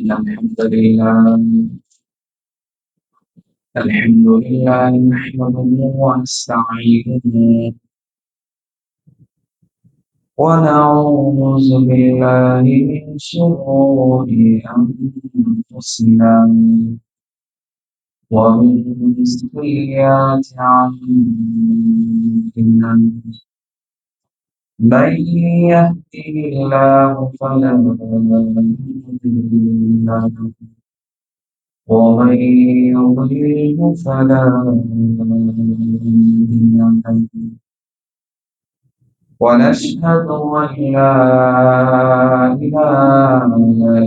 الحمد لله نحمده ونستعينه ونعوذ بالله من شرور أنفسنا ومن سيئات أعمالنا من يهده الله فلا مضل له ومن يضلل فلا هادي له ونشهد أن لا إله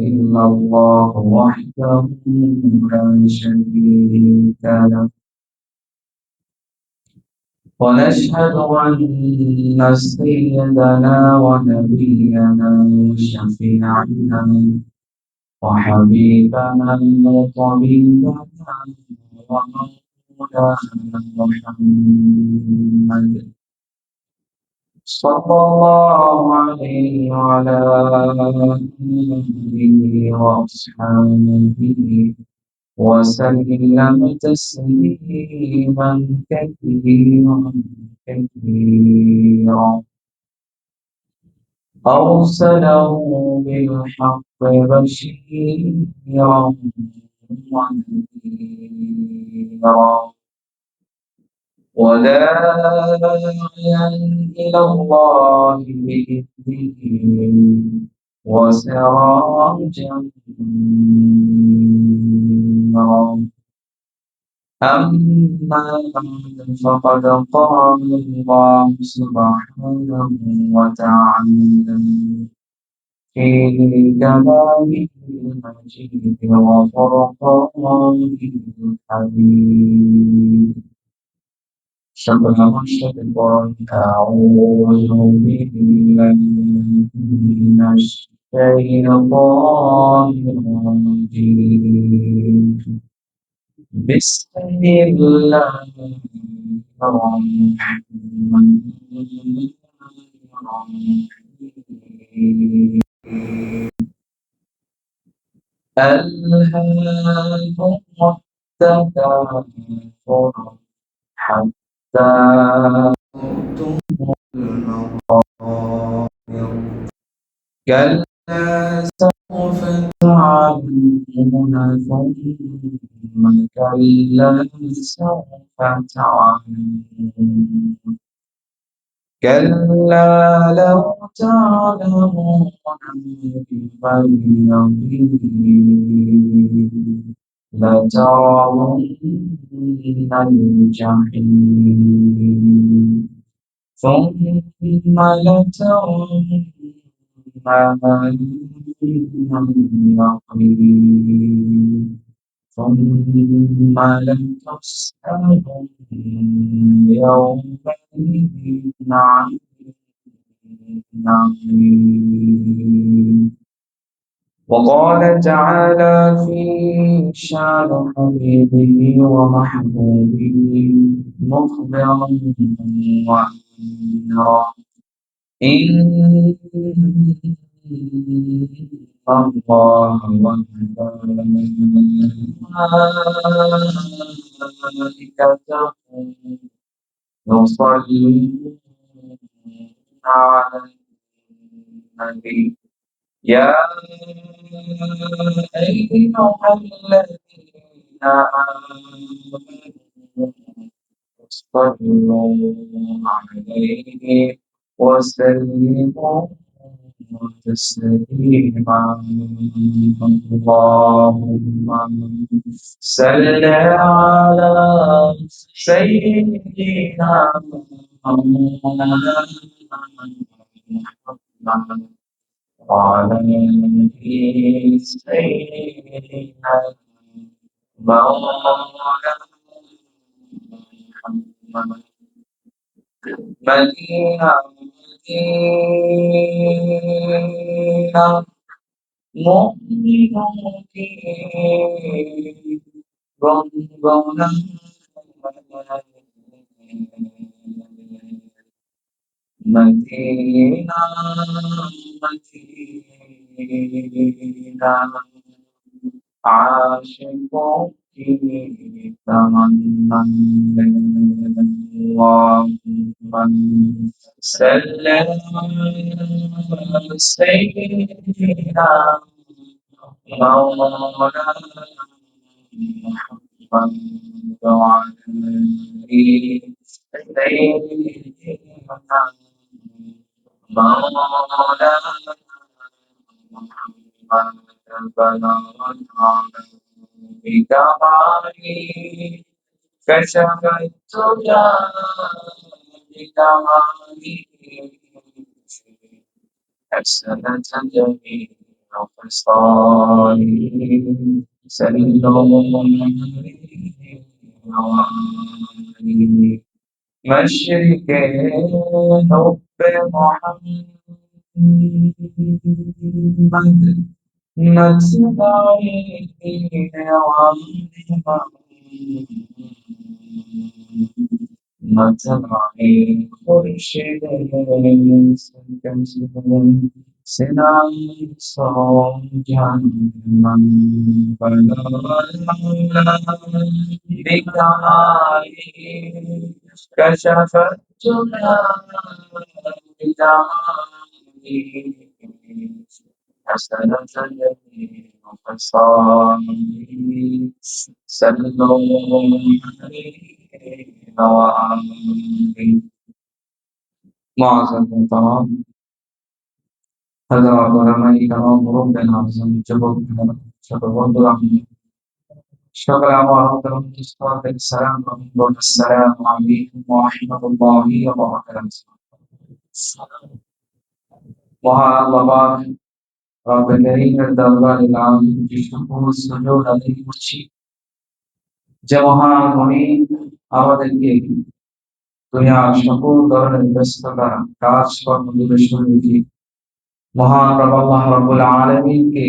إلا الله وحده لا شريك له ونشهد أن سيدنا ونبينا وشفيعنا وحبيبنا وطبيبنا ومولانا محمد صلى الله عليه وعلى آله وأصحابه وسلم تسليما كثيرا كثيرا أرسله بالحق بشيرا ونذيرا وداعيا إلى الله بإذنه وسراجا منيرا أما بعد فقد قال الله سبحانه وتعالى في كلامه المجيد وفرقانه الحميد شكرا أعوذ بالله من الشيطان الرجيم بسم الله الرحمن الرحيم ألهاكم التكاثر حتى زرتم المقابر كلا سوف تعلمون ثم كلا سوف تعلمون كلا لو تعلمون علم اليقين لترون الجحيم ثم لترونها اليقين ثم لتسألن يومئذ عن النعيم وقال تعالى في شان حبيبه ومحبوبه مخبرا وأميرا إن الله وملائكته يصلون على النبي يا أيها الذين آمنوا صلوا عليه وسلموا تسليما اللهم صل على سيدنا محمد وعلى آله سيدنا مولانا محمد مدينة مدينة مؤمن ربنا مدينة مدينة आशिकों की तमन्ना अल्लाहुम्मा सल्ली अला सय्यिदिना मौलाना मुहम्मद व अला आलिहि सय्यिदिना मौलाना بكمالي كشف الدجى بكمالي حسنة جميع خصالي سلوا عليه وآله مشرق حب محمد نسمعي مطلعي خورشید سنای سوجن من بلال بکمالی کشف الدجى بجمالی حسنة جميع خصالي سلوا عليه وآله معظم الكرام حضرات علماء کرام ربنا আযম যুবক ছোট বন্ধুরা সকলে আমার অন্তরঙ্গ স্তর থেকে সালাম গ্রহণ আসসালামু আলাইকুম ওয়া রাহমাতুল্লাহি ওয়া বারাকাতুহু মহান আল্লাহ রব্বুল কারীমের দরবারে লাখো শুকর সুজুদ আদায় করছি যে মহান মনি আমাদেরকে দুনিয়ার সকল ধরনের ব্যস্ততা কাজ কর্ম দূরে সরিয়ে রেখে মহান আল্লাহ রাব্বুল আলামিনকে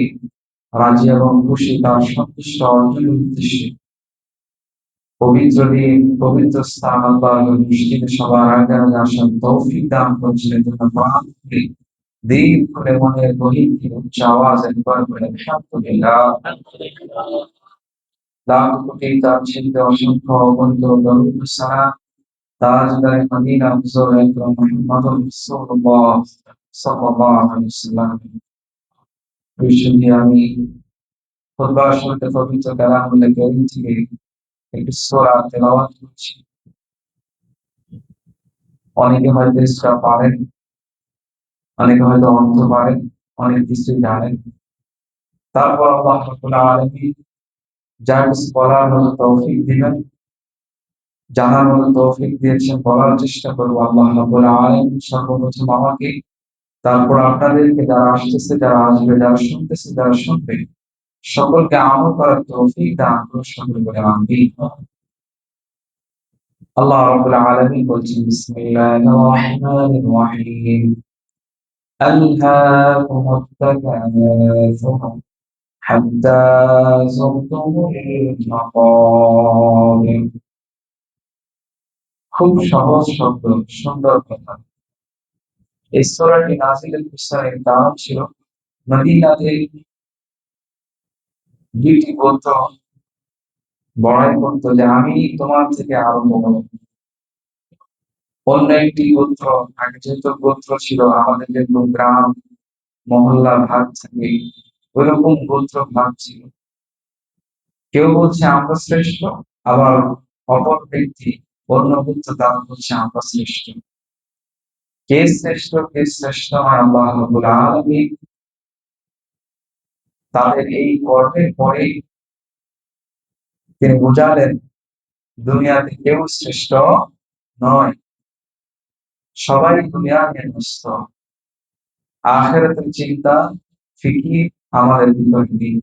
রাজি এবং খুশি তার সন্তুষ্ট অর্জনের উদ্দেশ্যে পবিত্র দিন পবিত্র স্থান আল্লাহর মসজিদে সবার আগে আগে আসার তৌফিক দান করেছেন এজন্য প্রাণ খুলে দিল খুলে মনের গহীন থেকে উচ্চ আওয়াজ একবার করে আলহামদুলিল্লাহ লাখ কোটি তার ছিন্দে অসংখ্য অগণিত দরুদ সালাম তাজদারে মদিনা হুজুর আকরাম মুহাম্মদুর রাসূলুল্লাহ সাল্লাল্লাহু আলাইহি ওয়াসাল্লাম আমি খুতবা শুনতে পবিত্র কালামুল্লাহ কারীম থেকে একটি সূরা তেলাওয়াত করছি অনেকে হয়তো সূরা পারেন অনেকে হয়তো অর্থ পারেন অনেক কিছু জানেন তারপর আল্লাহ রাব্বুল আলামিন যার কিছু বলার মতো তৌফিক দিবেন জানার মতো তৌফিক দিয়েছেন বলার চেষ্টা করবো আল্লাহ রাব্বুল আলামিন সর্বপ্রথম আমাকে তারপর আপনাদেরকে যারা আসতেছে যারা আসবে যারা শুনতেছে যারা শুনবে সকলকে আমল করার তৌফিক দান করুন সকলে বলে আমিন আল্লাহ রাব্বুল আলামিন বলছেন বিসমিল্লাহির রহমানির রহিম আল্লাহুম্মা তাকাসুর হাত্তা যুরতুমুল মাকাবির খুব সহজ শব্দ সুন্দর কথা এই সূরাটি নাযিলের পিছনের কারণ ছিল মদিনাতে দুইটি গোত্র বড়াই করতো যে আমি তোমার থেকে আরো বড় অন্য একটি গোত্র আগে যেহেতু গোত্র ছিল আমাদের যেরকম গ্রাম মহল্লা ভাগ থাকে ওইরকম গোত্র ভাগ ছিল কেউ বলছে আমরা শ্রেষ্ঠ আবার অপর ব্যক্তি অন্য গোত্র তারা বলছে আমরা শ্রেষ্ঠ কে শ্রেষ্ঠ কে শ্রেষ্ঠ নয় আল্লাহ রাব্বুল আলামিন তাদের এই কর্মের পরে তিনি বুঝালেন দুনিয়াতে কেউ শ্রেষ্ঠ নয় সবাই দুনিয়ার নেতৃস্ত আখিরাতের চিন্তা ফিকির আমাদের ভিতরে নেই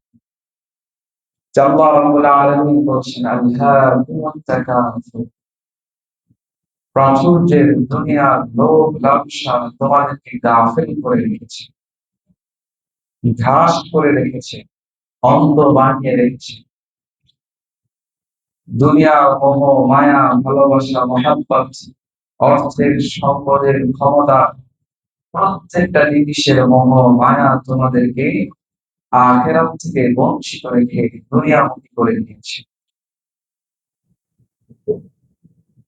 আল্লাহ রাব্বুল আলামিন বলছেন আল্লাহুম্মা তাকাসুর প্রাচুর্যের দুনিয়ার লোভ লালসা তোমাদেরকে গাফিল করে রেখেছে ঘাস করে রেখেছে অন্ধ বানিয়ে রেখেছে দুনিয়ার মোহ মায়া ভালোবাসা মহাব্বত অর্থের সম্পদের ক্ষমতা প্রত্যেকটা জিনিসের মোহ মায়া তোমাদেরকে আখিরাত থেকে বঞ্চিত রেখে দুনিয়ামুখী করে দিয়েছে।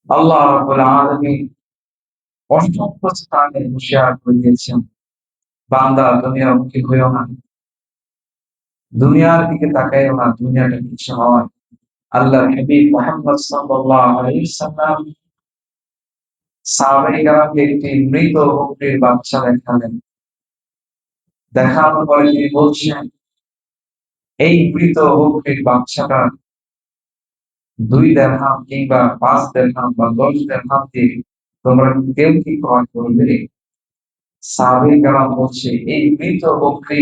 আল্লাহ রাব্বুল আলামিন অসংখ্য স্থানে হুঁশিয়ার করে দিয়েছেন, বান্দা দুনিয়ামুখী হইও না, দুনিয়ার দিকে তাকাইও না, দুনিয়াটা কিছু নয়। আল্লাহর হাবিব মুহাম্মদ সাল্লাল্লাহু আলাইহি ওয়াসাল্লাম সাহাবায়ে কেরামকে একটি মৃত বকরীর বাচ্চা দেখালেন। দেখানোর পরে তিনি বলছেন, এই মৃত বকরীর বাচ্চাটা 2 দিরহাম কিংবা 5 দিরহাম বা 10 দিরহাম দিয়ে তোমরা কেউ কি ক্রয় করবে? সাহাবায়ে কেরাম বলছে, এই মৃত বকরী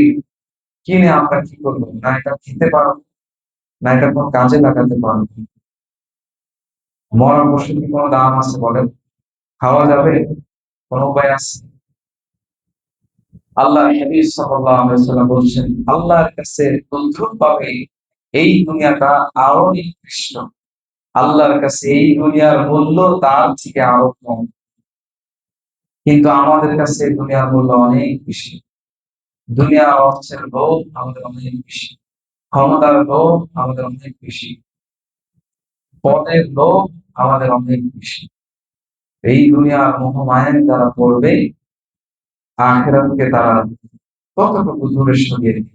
কিনে আমরা কি করবো? না এটা খেতে পারবো, না এটা কোন কাজে লাগাতে পারবো। মরা পশুর কি কোনো দাম আছে বলেন? খাওয়া যাবে? কোন উপায় আছে? আল্লাহর হাবিব সাল্লাল্লাহু আলাইহি ওয়াসাল্লাম বলছেন, আল্লাহর কাছে তদ্রুপভাবে এই দুনিয়াটা আরো নিকৃষ্ট। আল্লাহর কাছে এই দুনিয়ার মূল্য তার থেকে আরো কম। কিন্তু আমাদের কাছে দুনিয়ার মূল্য অনেক বেশি। দুনিয়া অর্থের লোভ আমাদের অনেক বেশি, ক্ষমতার লোভ আমাদের অনেক বেশি, পদের লোভ আমাদের অনেক বেশি। এই দুনিয়ার মোহমায়ায় যারা পড়বে, আখিরাতকে তারা কতটুকু দূরে সরিয়ে দিবে।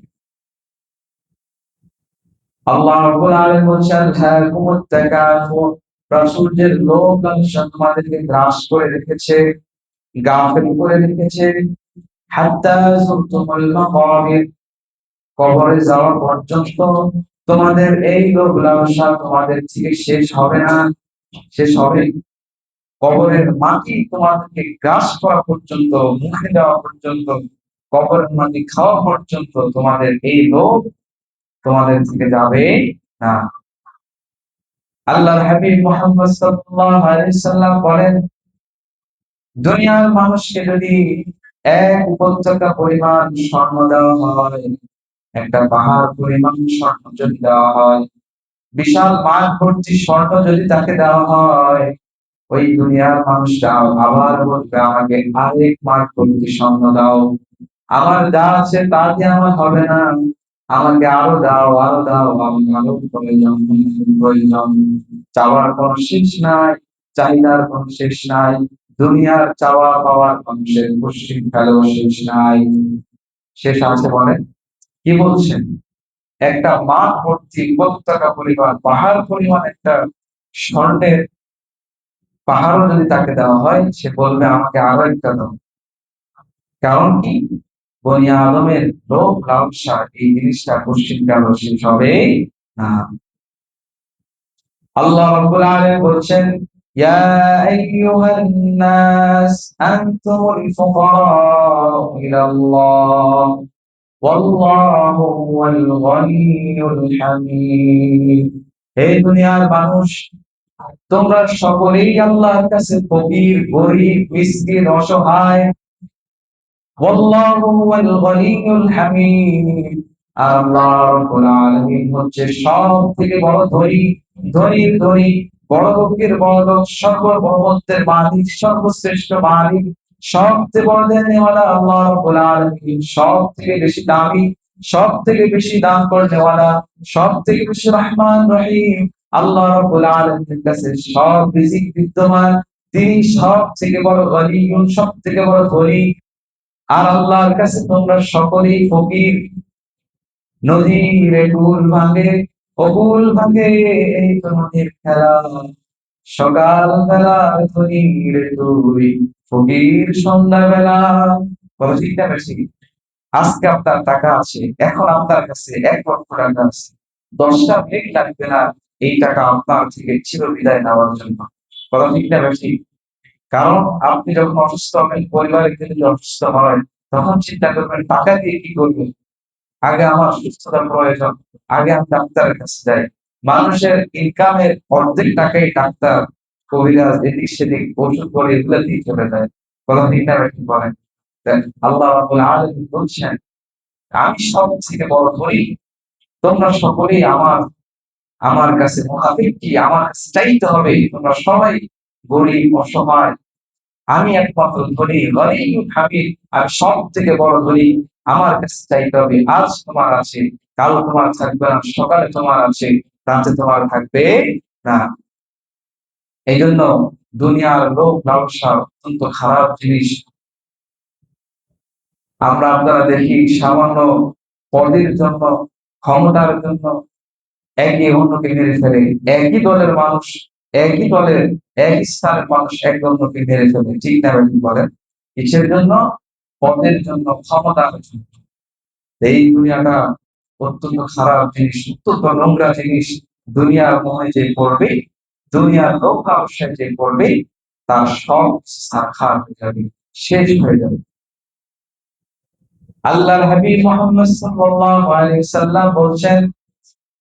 আল্লাহ রাব্বুল আলামিন বলছেন, হাকুমুত তাকাসুর, প্রাচুর্যের লোভ লালসা তোমাদেরকে গ্রাস করে রেখেছে, গাফিল করে রেখেছে, হাত্তা যুরতুমুল মাকাবির, কবরে যাওয়া পর্যন্ত তোমাদের এই লোভ লালসা তোমাদের থেকে শেষ হবে না, শেষ হবে। কবরের মাটি তোমাদেরকে গ্রাস করা পর্যন্ত, মুখে দেওয়া পর্যন্ত, কবরের মাটি খাওয়া পর্যন্ত তোমাদের এই লোভ তোমাদের থেকে যাবে না। আল্লাহর হাবিব মুহাম্মদ সাল্লাল্লাহু আলাইহি সাল্লাম বলেন, দুনিয়ার মানুষকে যদি এক উপত্যকা পরিমাণ স্বর্ণ দেওয়া হয়, একটা পাহাড় পরিমাণ স্বর্ণ যদি দেওয়া হয়, বিশাল মাঠ ভর্তি স্বর্ণ যদি তাকে দেওয়া হয়, ওই দুনিয়ার মানুষটা আবার বলবে, আমাকে আরেক মাঠ ভর্তি স্বর্ণ দাও, আমার যা আছে তা দিয়ে আমার হবে না, আমাকে আরো দাও, আরো দাও, আমি আরো প্রয়োজন, প্রয়োজন। চাওয়ার কোনো শেষ নাই, চাহিদার কোনো শেষ নাই, দুনিয়ার চাওয়া পাওয়ার মানুষের পশ্চিম কালেও শেষ নাই। শেষ আছে বলেন? কি বলছেন? একটা মাঠ ভর্তি উপত্যকা পরিমাণ, পাহাড় পরিমাণ একটা স্বর্ণের পাহাড়ও যদি তাকে দেওয়া হয়, সে বলবে আমাকে আরো একটা দাও। কারণ কি? বনি আদমের লোভ লালসা এই জিনিসটা পশ্চিম কালেও শেষ হবে না। আল্লাহ রাব্বুল আলামিন বলছেন, ইয়া আইয়ুহান নাস আনতুমুল ফুকারাউ ইলাল্লাহ ওয়াল্লাহু হুয়াল গনিয়্যুল হামিদ। হে দুনিয়ার মানুষ, তোমরা সকলেই আল্লাহর কাছে ফকির, গরীব, মিসকিন, অসহায়। ওয়াল্লাহু হুয়াল গনিয়্যুল হামিদ। আল্লাহ রাব্বুল আলামিন হচ্ছে সবথেকে বড় ধনী, ধনীর ধনী, বড় লোকের বড় লোক, সর্বভৌমত্বের মালিক, সর্বশ্রেষ্ঠ মালিক, সবচেয়ে বড় দেনেওয়ালা আল্লাহ রাব্বুল আলামিন, সবথেকে বেশি দামি, সবথেকে বেশি দান করনেওয়ালা, সবথেকে বেশি রহমান রহিম। আল্লাহ রাব্বুল আলামিনের কাছে সব রিজিক বিদ্যমান। তিনি সবথেকে বড় গনিয়ুন, সবথেকে বড় ধনী। আর আল্লাহর কাছে তোমরা সকলেই ফকির। নদীর কুল ভাঙে, অকুল ভাঙে, এই তো নদীর খেলা। সকাল বেলা ধনীর তুই, ফকির সন্ধ্যা বেলা। বলো ঠিক না বেশি? আজকে আপনার টাকা আছে, এখন আপনার কাছে 1 লক্ষ টাকা আছে, 10টা মিনিট লাগবে না এই টাকা আপনার থেকে চির বিদায় নেওয়ার জন্য। বলো ঠিক না বেশি? কারণ আপনি যখন অসুস্থ হবেন, পরিবারের কেউ যদি অসুস্থ হয়, তখন চিন্তা করবেন টাকা দিয়ে কি করবো। আগে আমার সুস্থতার প্রয়োজন, আগে আমি ডাক্তারের কাছে যাই। মানুষের ইনকামের অর্ধেক টাকাই ডাক্তার, কবিরাজ, এদিক সেদিক ওষুধ করে এগুলো দিয়ে চলে যায়। কথা ঠিক না বেশি বলেন? তাই আল্লাহ রাব্বুল আলামিন বলছেন, আমি সবথেকে বড় ধনী, তোমরা সকলেই আমার, আমার কাছে মুনাফিক কি, আমার কাছে চাইতে হবে। তোমরা সবাই গরিব, অসহায়, আমি একমাত্র ধনী, গনিয়্যুন হামিদ, আমি সব থেকে বড় ধনী, আমার কাছে চাইতে হবে। আজ তোমার আছে, কাল তোমার থাকবে না, সকালে তোমার আছে, রাতে তোমার থাকবে না। এই জন্য দুনিয়ার লোভ লালসা অত্যন্ত খারাপ জিনিস। আমরা আপনারা দেখি সামান্য পদের জন্য, ক্ষমতার জন্য একে অন্যকে মেরে ফেলে। একই দলের মানুষ, একই দলের, একই স্থানের মানুষ একে অন্যকে মেরে ফেলে। ঠিক না বেঠিক বলেন? কিসের জন্য? পদের জন্য, ক্ষমতার জন্য। এই দুনিয়াটা অত্যন্ত খারাপ জিনিস, অত্যন্ত নোংরা জিনিস। দুনিয়ার মোহে যে পড়বে, দুনিয়ার লোভ লালসায় যে পড়বে, তার সব সাক্ষাৎ হয়ে যাবে, শেষ হয়ে যাবে। আল্লাহর হাবিব মুহাম্মদ সাল্লাল্লাহু আলাইহি ওয়াসাল্লাম বলছেন,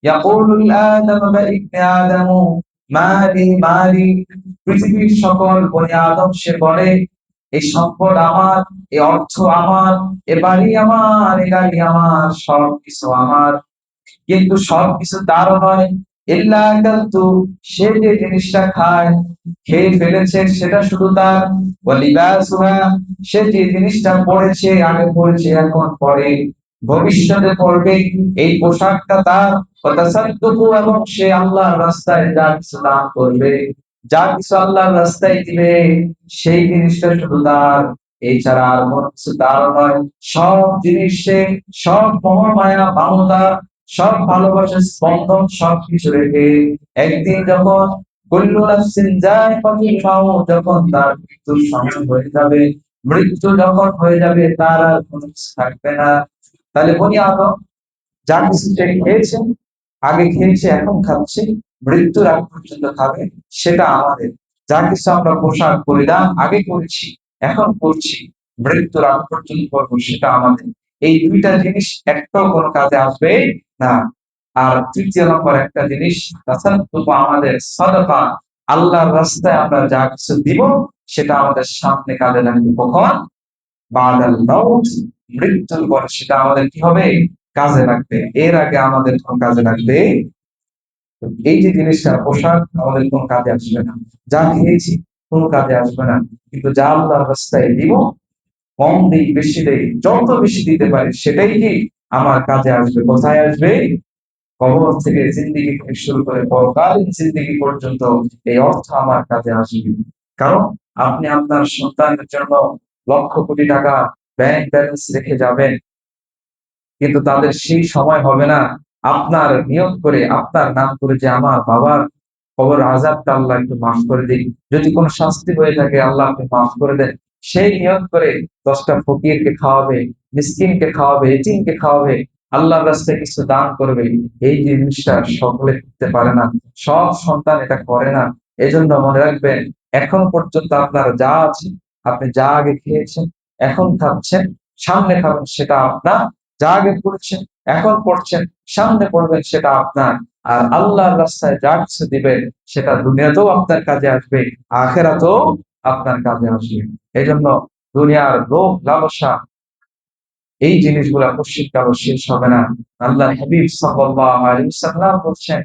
ইয়াকুলুল আদামু বা ইবনে আদামু মালি মালি, পৃথিবীর সকল বনি আদম সে বলে, এই সম্পদ আমার, এই অর্থ আমার, এ বাড়ি আমার, এ গাড়ি আমার, সবকিছু আমার। কিন্তু সবকিছু তারও নয়। ইল্লা আকালতু, সে যে জিনিসটা খায়, খেয়ে ফেলেছে সেটা শুধু তার। ওয়া লিবাসুহা, সে যে জিনিসটা পড়েছে, আগে পড়েছে এখন পরে, ভবিষ্যতে পড়বে, এই পোশাকটা তার। ওয়া তাসাদ্দুকু, এবং সে আল্লাহর রাস্তায় যা কিছু দান করবে, যা কিছু আল্লাহর রাস্তায় দিবে, সেই জিনিসটা শুধু তার, এছাড়া আর কোনো কিছু তারও নয়। সব জিনিস সে, সব মোহ মায়া মমতা, সব ভালোবাসার স্পন্দন সবকিছু রেখে একদিন যখন কুল্লু নাফসিন যায়কাতুল মাউত, যখন তার মৃত্যুর সময় হয়ে যাবে, মৃত্যু যখন হয়ে যাবে, তার আর কোনো কিছু থাকবে না। তাহলে বনি আদম যা কিছু সে খেয়েছে, আগে খেয়েছে এখন খাচ্ছে, মৃত্যুর আগ পর্যন্ত খাবে, সেটা আমাদের। যা কিছু আমরা পোশাক পরিধান আগে করেছি, এখন করছি, মৃত্যুর আগ পর্যন্ত করবো, সেটা আমাদের। এই দুইটা জিনিস একটাও কোনো কাজে আসবে না। আর তৃতীয় নম্বর একটা জিনিস, তাসাদ্দুক, আমাদের সাদাকা, আল্লাহর রাস্তায় আমরা যা কিছু দিব, সেটা আমাদের সামনে কাজে লাগবে কখন? বাদাল মাউত, মৃত্যুর পরে সেটা আমাদের কি হবে? কাজে লাগবে। এর আগে আমাদের কোন কাজে লাগবে? এই যে জিনিসটা, পোশাক আমাদের কোন কাজে আসবে না, যা খেয়েছি কোন কাজে আসবে না, কিন্তু যা আল্লাহর রাস্তায় দিব, কম দেই বেশি দেই, যত বেশি দিতে পারি সেটাই কি আমার কাজে আসবে। কোথায় আসবে? কবর থেকে, জিন্দেগি থেকে শুরু করে পরকালীন জিন্দেগি পর্যন্ত এই অর্থ আমার কাজে আসবে। কারণ আপনি আপনার সন্তানের জন্য লক্ষ কোটি টাকা ব্যাংক ব্যালেন্স রেখে যাবেন, কিন্তু তাদের সেই সময় হবে না আপনার নিয়ত করে, আপনার নাম করে, যে আমার বাবার কবর আযাবটা আল্লাহ একটু মাফ করে দিন, যদি কোনো শাস্তি হয়ে থাকে আল্লাহ আপনি মাফ করে দেন, সেই নিয়ত করে 10টা ফকিরকে খাওয়াবে, মিসকিনকে খাওয়াবে, এতিমকে খাওয়াবে, আল্লাহর রাস্তায় কিছু দান করবে। এই জিনিসটা সকলে করতে পারে না, সব সন্তান এটা করে না। এজন্য মনে রাখবেন, এখন পর্যন্ত আপনার যা আছে, আপনি যা আগে খেয়েছেন, এখন খাচ্ছেন, সামনে খাবেন, সেটা আপনার। যা আগে পড়ছেন, এখন পড়ছেন, সামনে পড়বেন, সেটা আপনার। আর আল্লাহর রাস্তায় যা কিছু দিবেন, সেটা দুনিয়াতেও আপনার কাজে আসবে, আখিরাতেও আপনার কাজে আসবে। এজন্য দুনিয়ার লোভ লালসা, এই জিনিসগুলা কশিনকালও শেষ হবে না। আল্লাহর হাবিব সাল্লাল্লাহু আলাইহি ওয়াসাল্লাম বলছেন,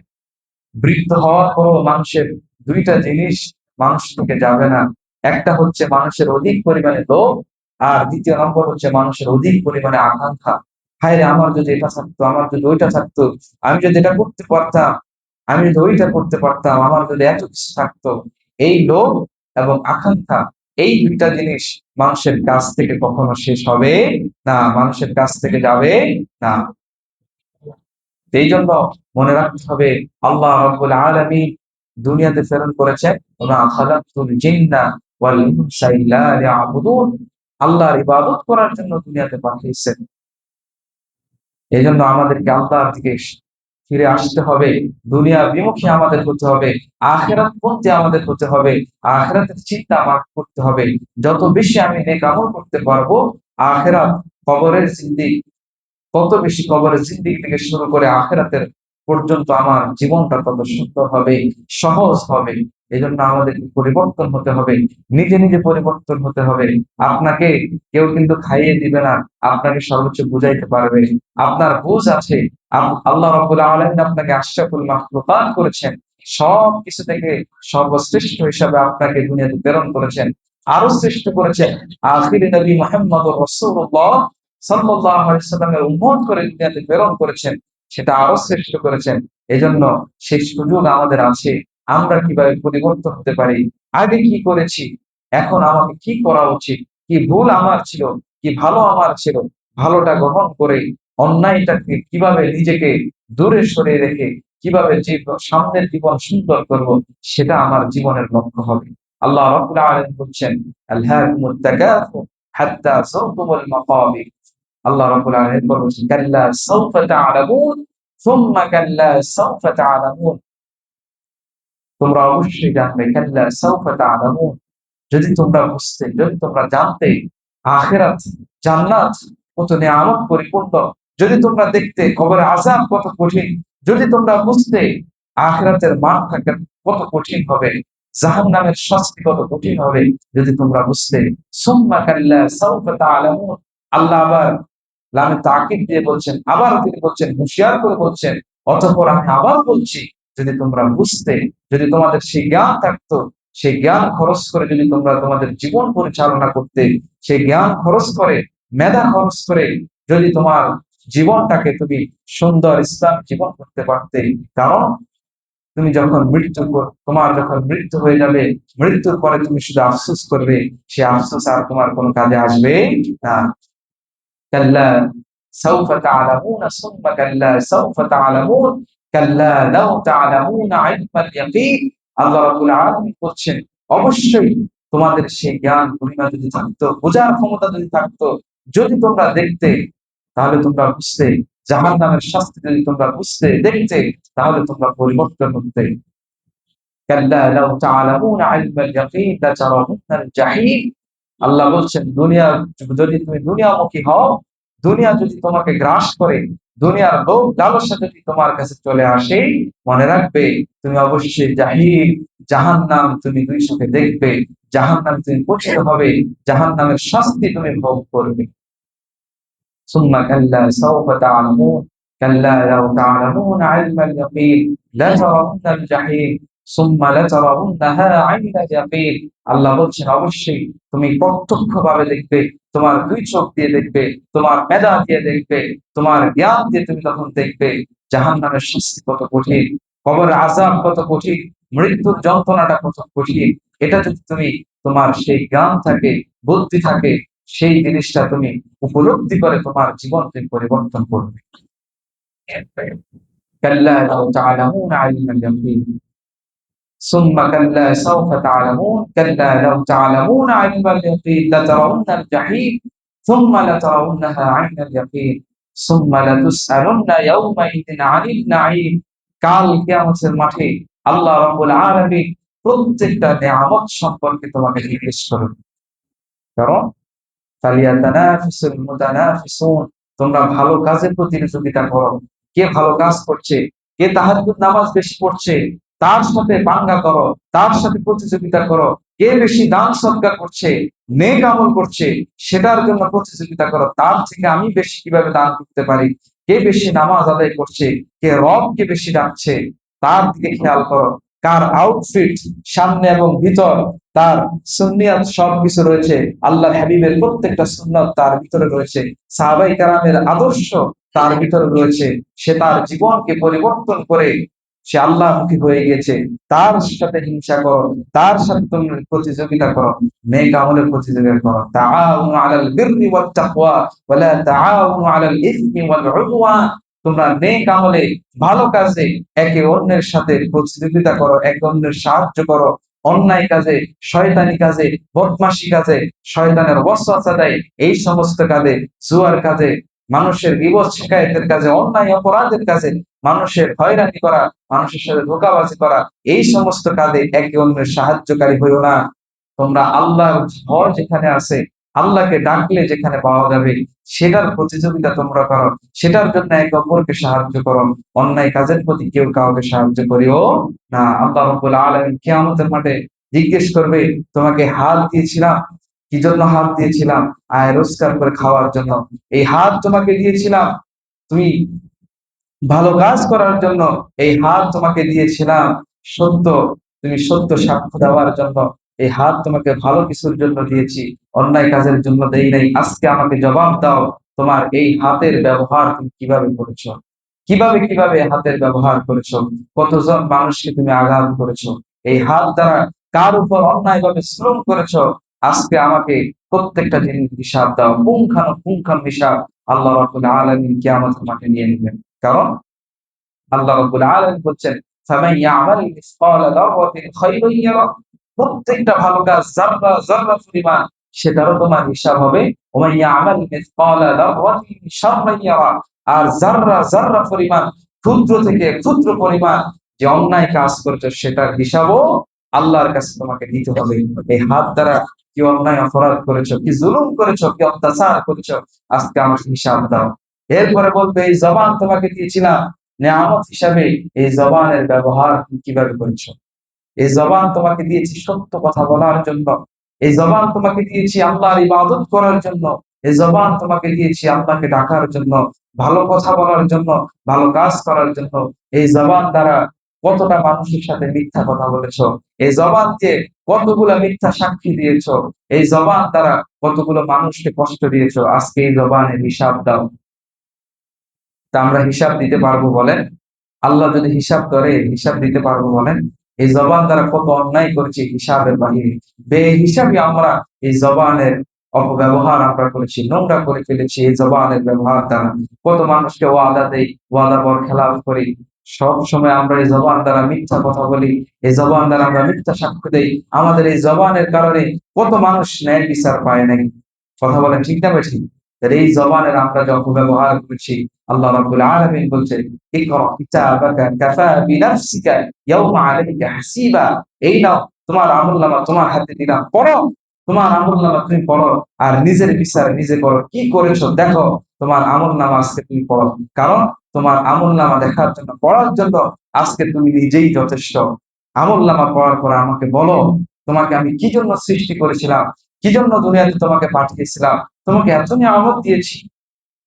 বৃদ্ধ হওয়ার পরও মানুষের দুইটা জিনিস মানুষ থেকে যাবে না। একটা হচ্ছে মানুষের অধিক পরিমাণে লোভ, আর দ্বিতীয় নম্বর হচ্ছে মানুষের অধিক পরিমাণে আকাঙ্ক্ষা। হায় রে, আমার যদি এটা থাকতো, আমার যদি ওইটা থাকতো, আমি যদি এটা করতে পারতাম, আমি যদি ওইটা করতে পারতাম, আমার যদি এত কিছু থাকতো। এই লোভ এবং আকাঙ্ক্ষা, এই দুইটা জিনিস মানুষের কাছ থেকে কখনো শেষ হবে না, মানুষের কাছ থেকে যাবে না। এই জন্য মনে রাখতে হবে, আল্লাহ রাব্বুল আলামিন দুনিয়াতে প্রেরণ করেছেন, ওয়া খালাকতুল জিন্না ওয়াল ইনসা ইল্লা লিয়াবুদুন, আল্লাহর ইবাদত করার জন্য দুনিয়াতে পাঠিয়েছেন। এজন্য আমাদেরকে আল্লাহর দিকে ফিরে আসতে হবে, দুনিয়া বিমুখী আমাদের হতে হবে, আখিরাত পন্থী আমাদের হতে হবে, আখিরাতের চিন্তা আমার করতে হবে। যত বেশি আমি নেক আমল করতে পারবো, আখিরাত, কবরের জিন্দেগি, কত বেশি কবরের জিন্দেগি থেকে শুরু করে আখিরাতের পর্যন্ত আমার জীবনটা তত সুন্দর হবে, সহজ হবে। এজন্য আমাদেরকে পরিবর্তন হতে হবে, নিজে নিজে পরিবর্তন হতে হবে। আপনাকে কেউ কিন্তু খাইয়ে দিবে না, আপনাকে সর্বোচ্চ বুঝাইতে পারবে। আপনার বুঝ আছে, আল্লাহ রাব্বুল আলামিন আপনাকে আশরাফুল মাখলুকাত করেছেন, সব কিছু থেকে সর্বশ্রেষ্ঠ হিসাবে আপনাকে দুনিয়াতে প্রেরণ করেছেন। আরো শ্রেষ্ঠ করেছেন, আখির নবী মুহাম্মদুর রাসূলুল্লাহ সাল্লাল্লাহু আলাইহি সাল্লামের উম্মত করে দুনিয়াতে প্রেরণ করেছেন, সেটা আরো শ্রেষ্ঠ করেছেন। এজন্য সেই সুযোগ আমাদের আছে। আমরা কিভাবে পরিবর্তন হতে পারি, আগে কি করেছি, এখন আমাকে কি করা উচিত, কি ভুল আমার ছিল, কি ভালো আমার ছিল, ভালোটা গ্রহণ করে অন্যায়টাকে কিভাবে নিজেকে দূরে সরিয়ে রেখে কিভাবে সামনের জীবন সুন্দর করব, সেটা আমার জীবনের লক্ষ্য হবে। আল্লাহ রাব্বুল আলামিন বলছেন, আলহাকুমুত তাকাসুর হাত্তা যুরতুমুল মাকাবির। আল্লাহ রাব্বুল আলামিন বলছেন, কাল্লা সাউফা তা'লামুন সুম্মা কাল্লা সাউফা তা'লামুন। তোমরা অবশ্যই জানবে, কাল্লা সাউফা তা'লামুন, যদি তোমরা বুঝতে, যদি তোমরা জানতে আখিরাত, জান্নাত কত নিয়ামত পরিপূর্ণ, যদি তোমরা দেখতে কবরের আযাব কত কঠিন, যদি তোমরা বুঝতে আখিরাতের মানটা কত কঠিন হবে, জাহান্নামের শাস্তি কত কঠিন হবে, যদি তোমরা বুঝতে। সুম্মা কাল্লা সাউফা তা'লামুন। আল্লাহ আবার লামে তাকিদ দিয়ে বলছেন, আবার তিনি বলছেন, হুঁশিয়ার করে বলছেন, অতঃপর আমি আবার বলছি, যদি তোমরা বুঝতে, যদি তোমাদের সেই জ্ঞান থাকতো, সেই জ্ঞান খরচ করে যদি তোমরা তোমাদের জীবন পরিচালনা করতে, সেই জ্ঞান খরচ করে, মেধা খরচ করে যদি তোমার জীবনটাকে তুমি সুন্দর ইসলাম জীবন করতে পারতে। কারণ তুমি যখন তোমার যখন মৃত্যু হয়ে যাবে, মৃত্যুর পরে তুমি শুধু আফসোস করবে, সে আফসোস আর তোমার কোনো কাজে আসবে না। কাল্লা সাউফা তা'লামুনা সুম্মা কাল্লা সাউফা তা'লামুন কাল্লা লাউ তা'লামুনা ইলমাল ইয়াকিন। আল্লাহ রাব্বুল আলামিন বলছেন, অবশ্যই তোমাদের সেই জ্ঞান গরিমা যদি থাকতো, বোঝার ক্ষমতা যদি থাকতো, যদি তোমরা দেখতে, তাহলে তোমরা বুঝতে, জাহান্নামের শাস্তি যদি তোমরা বুঝতে দেখতে, তাহলে তোমরা পরিবর্তন হতে। কাল্লা লাউ তা'লামুনা ইলমাল ইয়াকিন লাতারাউন্নাল জাহিম। আল্লাহ বলছেন, দুনিয়া, যদি তুমি দুনিয়ামুখী হও, দুনিয়া যদি তোমাকে গ্রাস করে, দুনিয়ার লোভ লালসা যদি তোমার কাছে চলে আসে, মনে রাখবে তুমি অবশ্যই জাহিম, জাহান্নাম তুমি দুই চোখে দেখবে, জাহান্নাম তুমি পতিত হবে, জাহান্নামের শাস্তি তুমি ভোগ করবে। ثم كلا سوف تعلمون كلا لو تعلمون علم اليقين لترون الجحيم ثم لترونها عين اليقين। আল্লাহ বলছেন, অবশ্যই তুমি প্রত্যক্ষভাবে দেখবে, তোমার দুই চোখ দিয়ে দেখবে, তোমার মেধা দিয়ে দেখবে, তোমার জ্ঞান দিয়ে তুমি তখন দেখবে জাহান্নামের শাস্তি কত কঠিন, কবরের আযাব কত কঠিন, মৃত্যুর যন্ত্রণাটা কত কঠিন। এটা যদি তুমি, তোমার সেই জ্ঞান থাকে, বুদ্ধি থাকে, সেই জিনিসটা তুমি উপলব্ধি করে তোমার জীবনকে পরিবর্তন করবে। কাল্লা লাউ তা'লামুনা ইলমাল ইয়াকিন সুম্মা কাল্লা সাওফা তা'লামুন কাল্লা লাউ তা'লামুনা ইলমাল ইয়াকিন লাতারাউন্নাল জাহিম সুম্মা লাতারাউন্নাহা আইনাল ইয়াকিন সুম্মা লাতুসআলুন্না ইয়াওমাইযিন আনিন নাঈম। কাল কিয়ামতের মাঠে আল্লাহ রাব্বুল আলামিন প্রত্যেকটা নিয়ামত সম্পর্কে তোমাকে জিজ্ঞেস করবেন। কারণ ফালিয়াতানাফিসুল মুতানাফিসুন, তোমরা ভালো কাজের প্রতিযোগিতা করো, কে ভালো কাজ করছে, কে তাহাজ্জুদ নামাজ বেশি পড়ছে, তার সাথে পাঙ্গা করো, তার সাথে প্রতিযোগিতা করো, কে বেশি দান সদকা করছে, নেক আমল করছে, সেটার জন্য প্রতিযোগিতা করো, তার থেকে আমি বেশি কিভাবে দান করতে পারি, কে বেশি নামাজ আদায় করছে, কে রবকে বেশি ডাকছে, তার দিকে খেয়াল করো। কার আউটফিট সামনে এবং ভিতর, তার সুন্নিয়াত সবকিছু রয়েছে, আল্লাহর হাবিবের প্রত্যেকটা সুন্নাত তার ভিতরে রয়েছে, সাহাবায়ে কেরামের আদর্শ তার ভিতরে রয়েছে, সে তার জীবনকে পরিবর্তন করে সে আল্লাহমুখী হয়ে গেছে। তার সাথে হিংসা করো, তার সাথে তুমি প্রতিযোগিতা করো, নেক আমলের প্রতিযোগিতা করো। তাআউনু আলাল বিররি ওয়াত তাকওয়া ওয়া লা তাআউনু আলাল ইসমি ওয়াল উদওয়ান। তোমরা নেক আমলে, ভালো কাজে একে অন্যের সাথে প্রতিযোগিতা করো, একে অন্যের সাহায্য করো, অন্যায় কাজে, শয়তানি কাজে, বদমাশি কাজে, শয়তানের ওয়াসওয়াসা দেয় এই সমস্ত কাজে, জুয়ার কাজে, মানুষের গীবত শিকায়েতের কাজে, অন্যায় অপরাধের কাজে, মানুষের হয়রানি করা, মানুষের সাথে ধোঁকাবাজি করা, এই সমস্ত কাজে একে অন্যের সাহায্যকারী হইও না। তোমরা আল্লাহর ভয় যেখানে আছে, আল্লাহকে ডাকলে যেখানে পাওয়া যাবে, সেটার প্রতিযোগিতা তোমরা করো, সেটার জন্য একে অপরকে সাহায্য করো, অন্যায় কাজের প্রতি কেউ কাউকে সাহায্য করিও না। আল্লাহ রাব্বুল আলামিন কিয়ামতের মাঠে জিজ্ঞেস করবে, তোমাকে হাত দিয়েছিলাম, কি জন্য হাত দিয়েছিলাম? আয় রোজগার করে খাওয়ার জন্য। এই হাত তোমাকে দিয়েছিলাম, তুমি ভালো কাজ করার জন্য। এই হাত তোমাকে দিয়েছিলাম সত্য, তুমি সত্য সাক্ষ্য দেওয়ার জন্য। এই হাত তোমাকে ভালো কিছুর জন্য দিয়েছি, অন্যায় কাজের জন্য দেই নাই। আজকে আমাকে জবাব দাও, তোমার এই হাতের ব্যবহার তুমি কিভাবে করেছো? কিভাবে কিভাবে হাতের ব্যবহার করেছো? কতজন মানুষকে তুমি আঘাত করেছো? এই হাত দ্বারা কার উপর অন্যায়ভাবে শ্রম করেছো? আজকে আমাকে প্রত্যেকটা জিনিস হিসাব দাও, পুঙ্খানু হিসাব আল্লাহ রাব্বুল আলামিন কিয়ামতের মাঠে নিয়ে নেবেন। কারণ আল্লাহ রাব্বুল আলামিন বলছেন, ফামান ইয়ামাল মিসকালা যাররাতিন খায়রান ইয়ারা, প্রত্যেকটা ভালো কাজ যাররা যাররা পরিমাণ সেটারও তোমার হিসাব হবে। ওয়া মান ইয়ামাল মিসকালা যাররাতিন শাররান ইয়ারা, আর যাররা যাররা পরিমাণ ক্ষুদ্র থেকে ক্ষুদ্র পরিমাণ যে অন্যায় কাজ করেছো সেটার হিসাবও আল্লাহর কাছে তোমাকে দিতে হবে। এই হাত দ্বারা কি অন্যায় অপরাধ করেছো, কি জুলুম করেছো, কি অত্যাচার করেছো, আজকে আমার হিসাব দাও। এরপরে বলবে, এই জবান তোমাকে দিয়েছিলাম নেয়ামত হিসাবে, এই জবানের ব্যবহার তুমি কিভাবে করেছো? এই জবান তোমাকে দিয়েছি সত্য কথা বলার জন্য, এই জবান তোমাকে দিয়েছি আল্লাহর ইবাদত করার জন্য, এই জবান তোমাকে দিয়েছি আল্লাহকে ডাকার জন্য, ভালো কথা বলার জন্য, ভালো কাজ করার জন্য। এই জবান দ্বারা কতটা মানুষের সাথে মিথ্যা কথা বলেছো, এই জবান দিয়ে কতগুলো মিথ্যা সাক্ষী দিয়েছো, এই জবান দ্বারা কতগুলো মানুষকে কষ্ট দিয়েছো। আজকে এই জবানের হিসাব দাও। তা আমরা হিসাব দিতে পারবো বলেন? আল্লাহ যদি হিসাব করে, হিসাব দিতে পারবো বলেন? এই জবান দ্বারা কত অন্যায় করেছি হিসাবের বাহিরে। বেহিসাবি আমরা এই জবানের অপব্যবহার আমরা করেছি, নোংরা করে ফেলেছি এই জবানের ব্যবহার দ্বারা। কত মানুষকে ওয়াদা দেই, ওয়াদা পর খেলাফ করি। সব সময় আমরা এই জবান দ্বারা মিথ্যা কথা বলি, এই জবান দ্বারা আমরা মিথ্যা সাক্ষ্য দেই। আমাদের এই জবানের কারণে কত মানুষ ন্যায় বিচার পায় নাই। কথা বলেন ঠিক না বেঠিক? এই জবানের আমরা যে অপব্যবহার করেছি, আল্লাহ রাব্বুল আলামিন বলছেন, ইকরা কিতাবাকা কাফা বিনাফসিকা ইয়াওমা আলাইকা হাসিবা। এই নাও তোমার আমলনামা তোমার হাতে দিলাম, পড়ো। তোমার আমলনামা তুমি পড়ো, আর নিজের বিচার নিজে করো। কি করেছো দেখো, তোমার আমলনামা আজকে তুমি পড়ো। কারণ তোমার আমলনামা দেখার জন্য, পড়ার জন্য আজকে তুমি নিজেই যথেষ্ট। আমলনামা পড়ার পর আমাকে বলো, তোমাকে আমি কি জন্য সৃষ্টি করেছিলাম, কি জন্য দুনিয়াতে তোমাকে পাঠিয়েছিলাম, তোমাকে এত নিয়ামত দিয়েছি,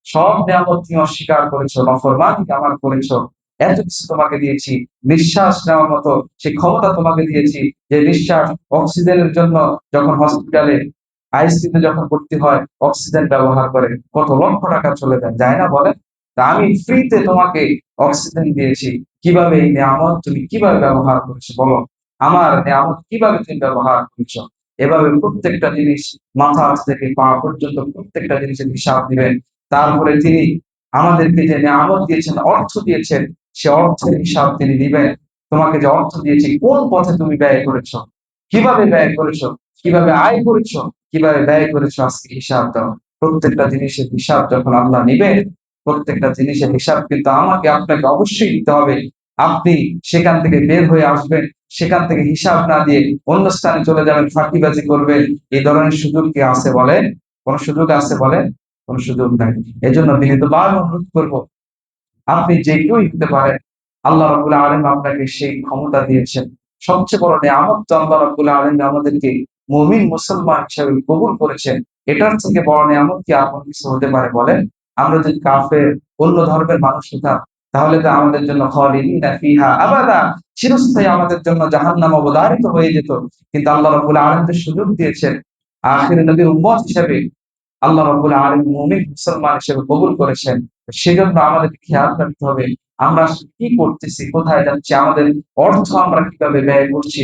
সব নিয়ামত তুমি অস্বীকার করেছো, নফরমানি আমার করেছো। এত কিছু তোমাকে দিয়েছি, নিঃশ্বাস নেওয়ার মতো সেই ক্ষমতা তোমাকে দিয়েছি, যে নিঃশ্বাস অক্সিজেনের জন্য যখন হসপিটালে আইসিইউতে যখন ভর্তি হয় অক্সিজেন ব্যবহার করে কত লক্ষ টাকা চলে যায়, যায় না বলেন? তা আমি ফ্রিতে তোমাকে অক্সিজেন দিয়েছি, কিভাবে এই নিয়ামত তুমি কিভাবে ব্যবহার করেছো বলো? আমার নিয়ামত কিভাবে তুমি ব্যবহার করেছো? এভাবে প্রত্যেকটা জিনিস, মাথা থেকে পা পর্যন্ত প্রত্যেকটা জিনিসের হিসাব দিবেন। তারপরে তিনি আমাদেরকে যে নিয়ামত দিয়েছেন, অর্থ দিয়েছেন, সে অর্থের হিসাব তিনি দিবেন। তোমাকে যে অর্থ দিয়েছি কোন পথে তুমি ব্যয় করেছো, কিভাবে ব্যয় করেছো, কিভাবে আয় করেছো, কিভাবে ব্যয় করেছো, আজকে হিসাব দাও। প্রত্যেকটা জিনিসের হিসাব যখন আল্লাহ নিবেন, প্রত্যেকটা জিনিসের হিসাব কিন্তু আমাকে আপনাকে অবশ্যই দিতে হবে। আপনি সেখান থেকে বের হয়ে আসবেন, সেখান থেকে হিসাব না দিয়ে অন্য স্থানে চলে যাবেন, ফাঁকিবাজি করবেন, এই ধরনের সুযোগ কি আছে বলেন? কোন সুযোগ আছে বলেন? কোন সুযোগ নাই। এজন্য বিনীতভাবে অনুরোধ করব, আপনি যে কেউই হতে পারেন, আল্লাহ রাব্বুল আলামিন আপনাকে সেই ক্ষমতা দিয়েছেন। সবচেয়ে বড় নিয়ামত তো আল্লাহ রাব্বুল আলামিন আমাদেরকে মুমিন মুসলমান হিসেবে কবুল করেছেন। এটার থেকে বড় নিয়ামত কি আর কোন কিছু হতে পারে বলেন? আমরা যদি কাফের, অন্য ধর্মের মানুষ হতাম, তাহলে তো আমাদের জন্য খালিদিনা ফিহা আবাদা, চিরস্থায়ী আমাদের জন্য জাহান্নাম অবধারিত হয়ে যেত। কিন্তু আল্লাহ রাব্বুল আলামিন তো সুযোগ দিয়েছেন, আখির নবীর উম্মত হিসেবে আল্লাহ রাব্বুল আলামিন মুমিন মুসলমান হিসেবে কবুল করেছেন। সেজন্য আমাদেরকে খেয়াল রাখতে হবে, আমরা আসলে কি করতেছি, কোথায় যাচ্ছি, আমাদের অর্থ আমরা কিভাবে ব্যয় করছি,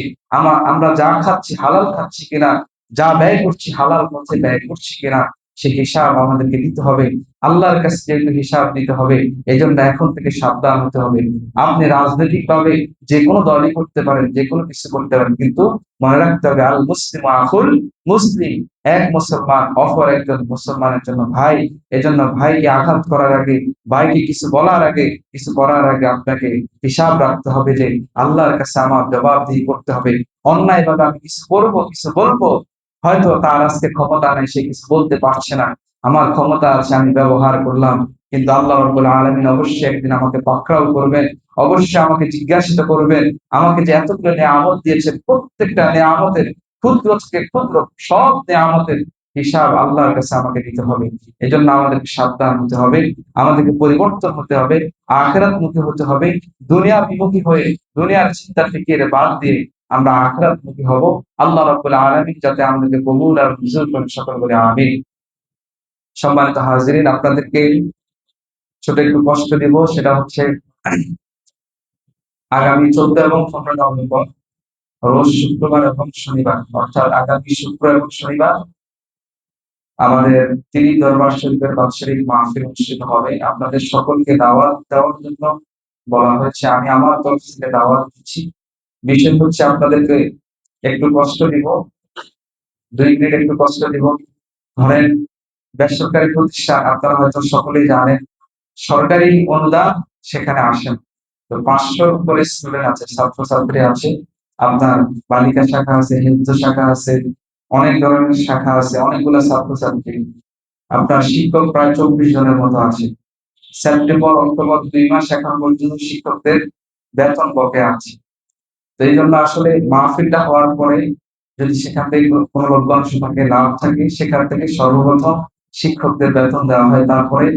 আমরা যা খাচ্ছি হালাল খাচ্ছি কিনা, যা ব্যয় করছি হালাল পথে ব্যয় করছি কিনা, সে হিসাব আমাদেরকে দিতে হবে। আল্লাহর কাছে যেহেতু হিসাব দিতে হবে, এজন্য এখন থেকে সাবধান হতে হবে। আপনি রাজনৈতিক ভাবে যে কোনো দলই করতে পারেন, যে কোনো কিছু করতে পারেন, কিন্তু মনে রাখতে হবে, আল মুসলিম আখুল মুসলিম, এক মুসলমান অপর একজন মুসলমানের জন্য ভাই। এজন্য ভাইকে আঘাত করার আগে, ভাইকে কিছু বলার আগে, কিছু করার আগে আপনাকে হিসাব রাখতে হবে যে আল্লাহর কাছে আমার জবাবদিহি করতে হবে। অন্যায় ভাবে আমি কিছু করবো, কিছু বলবো, হয়তো তার আজকে ক্ষমতা নেই, সে কিছু বলতে পারছে না, আমার ক্ষমতা আছে, আমি ব্যবহার করলাম। কিন্তু আল্লাহ রাব্বুল আলামিন অবশ্যই একদিন আমাকে পাকড়াও করবেন, অবশ্যই আমাকে জিজ্ঞাসিত করবেন। আমাকে যে এতগুলো নিয়ামত দিয়েছেন, প্রত্যেকটা নিয়ামতের ক্ষুদ্র থেকে ক্ষুদ্র সব নিয়ামতের হিসাব আল্লাহর কাছে আমাকে দিতে হবে। এজন্য আমাদেরকে সাবধান হতে হবে, আমাদেরকে পরিবর্তন হতে হবে, আখিরাত মুখী হতে হবে। দুনিয়া বিমুখী হয়ে, দুনিয়ার চিন্তা ফিকির বাদ দিয়ে আমরা আখিরাতমুখী হব। আল্লাহ রাব্বুল আলামিন যাতে আমাদেরকে কবুল আর মঞ্জুর করেন, সকল বলে আমিন। সম্মানিত হাজিরিন, আপনাদেরকে ছোট একটু কষ্ট দিব, সেটা হচ্ছে আগামী 14 এবং 15 নভেম্বর রোজ শুক্রবার এবং শনিবার, অর্থাৎ আগামী শুক্র এবং শনিবার আমাদের তিন দরবার শরীফের বাৎসরিক মাহফিল অনুষ্ঠিত হবে। আপনাদের সকলকে দাওয়াত দেওয়ার জন্য বলা হয়েছে। আমি আমার তরফ থেকে দাওয়াত দিচ্ছি। বিষয় হচ্ছে আপনাদেরকে একটু কষ্ট দিব, 2 মিনিট একটু কষ্ট দিব। ধরেন বেসরকারি প্রতিষ্ঠান, আপনারা হয়তো সকলেই জানেন সরকারি অনুদান সেখানে আসেন। তো 500 উপরে স্টুডেন্ট আছে, ছাত্রছাত্রী আছে। আপনার বালিকা শাখা আছে, হিফজ শাখা আছে, অনেক ধরনের শাখা আছে, অনেকগুলো ছাত্রছাত্রী। আপনার শিক্ষক প্রায় 24 জনের মতো আছে। সেপ্টেম্বর অক্টোবর 2 মাস এখন পর্যন্ত শিক্ষকদের বেতন বকেয়া আছে। তো এই জন্য আসলে মাহফিলটা হওয়ার পরে যদি সেখান থেকে কোনো লভ্যাংশ থাকে, লাভ থাকে, সেখান থেকে সর্বপ্রথম শিক্ষকদের বেতন দেওয়া হয়। তারপরে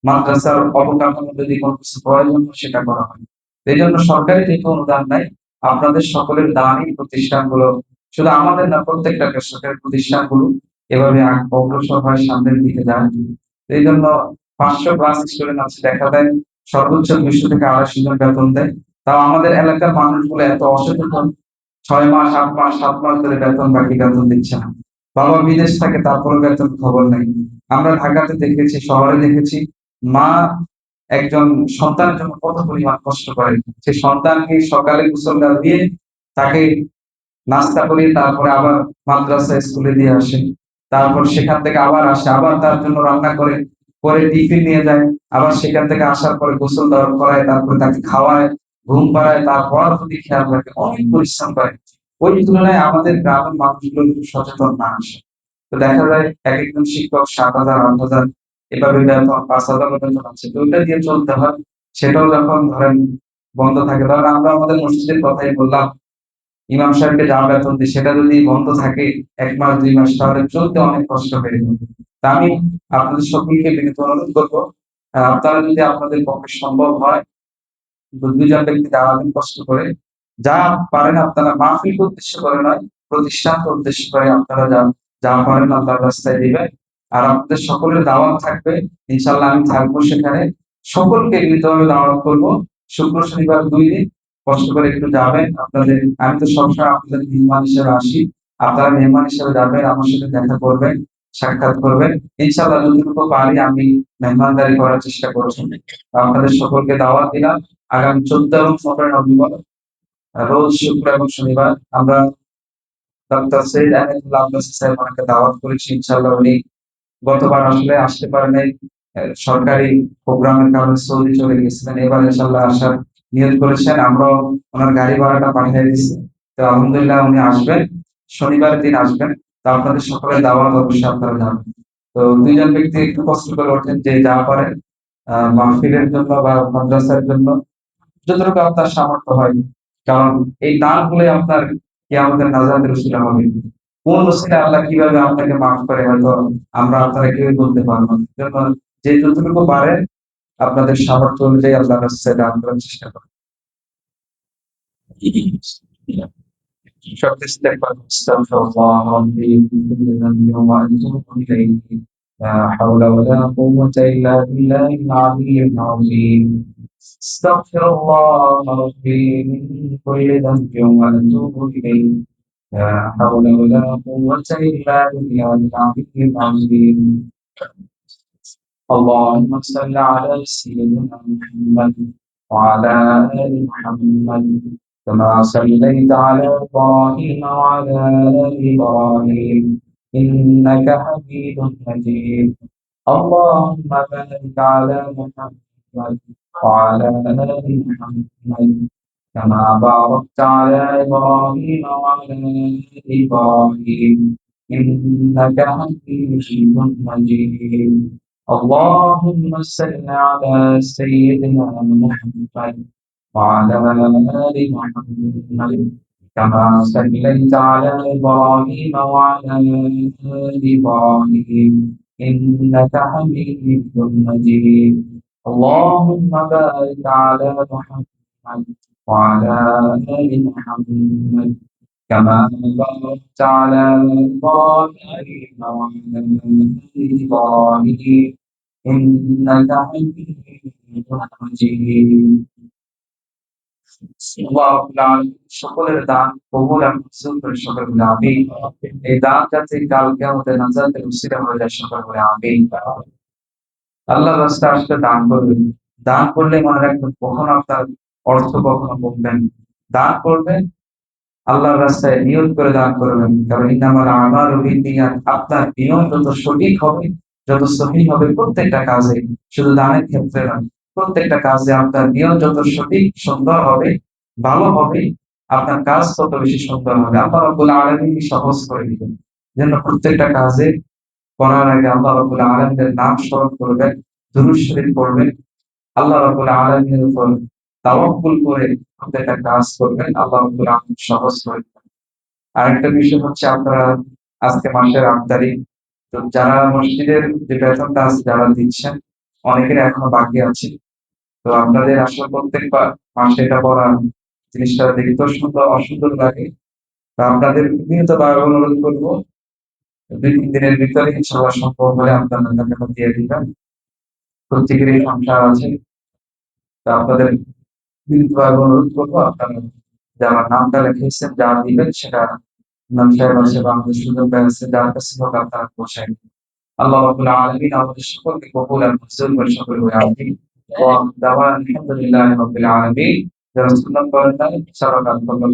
মাদ্রাসার অবকাঠামো যদি কোনো কিছু প্রয়োজন হয় সেটা করা হয়। এই জন্য সরকারি যেহেতু অনুদান নাই, আপনাদের সকলের দানি প্রতিষ্ঠানগুলো, শুধু আমাদের না, প্রত্যেকটা বেসরকারি প্রতিষ্ঠানগুলো এভাবে অগ্রসর হয়, সামনের দিকে যায়। এই জন্য 500 প্লাস স্টুডেন্ট আছে, দেখা যায় সর্বোচ্চ 200 থেকে 250 জন বেতন দেয়। তাও আমাদের এলাকার মানুষগুলো এত অসচেতন, 6 মাস 8 মাস 7 মাস ধরে বেতন দিচ্ছে না। বাবা বিদেশ থাকে, তারপরে বেতন খবর নাই। আমরা ঢাকাতে দেখেছি, শহরে দেখেছি, মা একজন সন্তানের জন্য কত পরিমাণ কষ্ট করে। সে সন্তানকে সকালে গোসল দিয়ে তাকে নাস্তা করিয়ে তারপরে আবার মাদ্রাসা স্কুলে দিয়ে আসে। তারপর সেখান থেকে আবার আসে, আবার তার জন্য রান্না করে, পরে টিফিন নিয়ে যায়। আবার সেখান থেকে আসার পরে গোসল দেওয়ার করায়, তারপরে তাকে খাওয়ায়, ঘুম পাড়ায়, তার পড়ার প্রতি খেয়াল রাখে, অনেক পরিশ্রম করে। ওই তুলনায় আমাদের গ্রামের মানুষগুলো একটু সচেতন না আসে। তো দেখা যায় এক একজন শিক্ষক 7,000 8,000 এভাবে বেতন, 5,000 বেতন আছে। তো ওইটা দিয়ে চলতে হয়। সেটাও যখন ধরেন বন্ধ থাকে, তখন আমরা আমাদের মসজিদের কথাই বললাম, ইমাম সাহেবকে যা বেতন দিই সেটা যদি বন্ধ থাকে 1 মাস 2 মাস, তাহলে চলতে অনেক কষ্ট হয়ে যাবে। তা আমি আপনাদের সকলকে বিনীত অনুরোধ করবো, আপনারা যদি আপনাদের পক্ষে সম্ভব হয় 2 জন ব্যক্তি দাঁড়াবেন কষ্ট করে, যা পারেন আপনারা মাহফিলকে উদ্দেশ্য করে নয়, প্রতিষ্ঠানকে উদ্দেশ্য করে আপনারা যা যা পারেন আল্লাহর রাস্তায় দিবেন। আর আপনাদের সকলের দাওয়াত থাকবে, ইনশাআল্লাহ আমি থাকবো সেখানে। সকলকে বিনীতভাবে দাওয়াত করবো। শুক্র শনিবার 2 দিন কষ্ট করে একটু যাবেন। আপনাদের, আমি তো সবসময় আপনাদের মেহমান হিসেবে আসি, আপনারা মেহমান হিসেবে যাবেন, আমার সাথে দেখা করবেন, সাক্ষাৎ করবেন। ইনশাআল্লাহ যতটুকু পারি আমি মেহমানদারি করার চেষ্টা করছি। আপনাদের সকলকে দাওয়াত দিলাম আগামী 14 এবং 15 নভেম্বর রোজ শুক্র এবং শনিবার আমরা ডক্টর সৈয়দ আহমেদুল্লাহ আব্বাস সাহেব ওনাকে দাওয়াত করেছি। ইনশাআল্লাহ উনি গতবার আসলে আসতে পারেন নাই, সরকারি প্রোগ্রামের কারণে সৌদি চলে গেছিলেন। এবার ইনশাআল্লাহ আসার নিয়ত করেছেন, আমরাও ওনার গাড়ি ভাড়াটা পাঠিয়ে দিয়েছি। তো আলহামদুলিল্লাহ উনি আসবেন, শনিবার দিন আসবেন। তো আপনাদের সকলের দাওয়াত, অবশ্যই আপনারা যাবেন। তো 2 জন ব্যক্তি একটু কষ্ট করে ওঠেন, যে যা পারেন মাহফিলের জন্য বা মাদ্রাসার জন্য যতটুকু আপনার সামর্থ্য হয়। কারণ এই দানগুলো আপনার কিয়ামতের নাজাতের উসিলা হবে। কোন উসিলায় আল্লাহ কিভাবে আপনাকে মাফ করে হয়তো আমরা আপনারা কেউই বলতে পারবো না। এজন্য যে যতটুকু পারেন আপনাদের সামর্থ্য অনুযায়ী আল্লাহর রাস্তায় দান করার চেষ্টা করুন। فاستغفر الله ربي من كل ذنب واتوب اليه. لا حول ولا قوة إلا بالله العلي العظيم. استغفر الله ربي من كل ذنب واتوب اليه. لا حول ولا قوة إلا بالله العلي العظيم. اللهم صل على سيدنا محمد وعلى آل محمد كما صليت على إبراهيم وعلى آل إبراهيم إنك حميد مجيد. اللهم بارك على محمد وعلى آل محمد كما باركت على إبراهيم وعلى آل إبراهيم إنك حميد مجيد. اللهم صل على سيدنا محمد وعلى آل محمد كما صليت على إبراهيم وعلى آل إبراهيم إنك حميد مجيد. اللهم بارك على محمد وعلى آل محمد كما باركت على إبراهيم وعلى إبراهيم إنك حميد مجيد আল্লাহ রাব্বুল আলামিন সকলের দান কবুল এবং মঞ্জুর করে সকলে বলে আমিন। এই দান যাতে কাল কিয়ামতে নাজাতের উসিলা হয়ে যায় সকলে বলে আমিন। আল্লাহর রাস্তায় আসলে দান করবেন। দান করলে মনে রাখবেন কখনো আপনার অর্থ কখনো কমবে না। দান করবেন আল্লাহর রাস্তায় নিয়ত করে দান করবেন। কারণ ইন্নামাল আমালু বিন্নিয়াত, আপনার নিয়ত যত সঠিক হবে, যত সহিহ হবে প্রত্যেকটা কাজে, শুধু দানের ক্ষেত্রে নয়, প্রত্যেকটা কাজে আপনার নিয়ত যত সঠিক সুন্দর হবে, ভালো হবে, আপনার কাজ তত বেশি সুন্দর হবে। আল্লাহ রাব্বুল আলামিন সহজ করে দিবেন। যেন প্রত্যেকটা কাজে করার আগে আল্লাহ রাব্বুল আলামিনের নাম স্মরণ করবেন, দুরূদ শরীফ পড়বেন, আল্লাহ রাব্বুল আলামিনের উপর তাওয়াক্কুল করে প্রত্যেকটা কাজ করবেন। আল্লাহ রাব্বুল আলামিন সহজ করে দিবেন। আরেকটা বিষয় হচ্ছে আপনারা আজকে মাসের ৮ তারিখ। তো যারা মসজিদের যে বেতনটা আছে যারা দিচ্ছেন, অনেকের এখনো বাকি আছে। তো আপনাদের আসলে প্রত্যেক মাসে এটা করা জিনিসটা দেখতেও সুন্দর অসুন্দর লাগে। তো আপনাদের বিনীতভাবে অনুরোধ করব ২-৩ দিনের ভিতরে ইনশাআল্লাহ সম্ভব হলে আপনারা টাকাটা দিয়ে দিবেন। প্রত্যেকেরই সংসার আছে। তো আপনাদের বিনীতভাবে অনুরোধ করব আপনারা যারা নামটা লিখিয়েছেন যা দিবেন সেটা ইমাম সাহেব আছে বা আমাদের সুযোগ আছে যার কাছে হোক আপনারা পৌঁছায় দিন। আল্লাহ রাব্বুল আলামিন আমাদের সকলকে কবুল আর মঞ্জুর করে সকলে বলে আমিন। ওয়া দাওয়ানা আলহামদুলিল্লাহি রাব্বিল আলামিন। যারা সুন্নাত করেন নাই সারা রাত আল্লাহ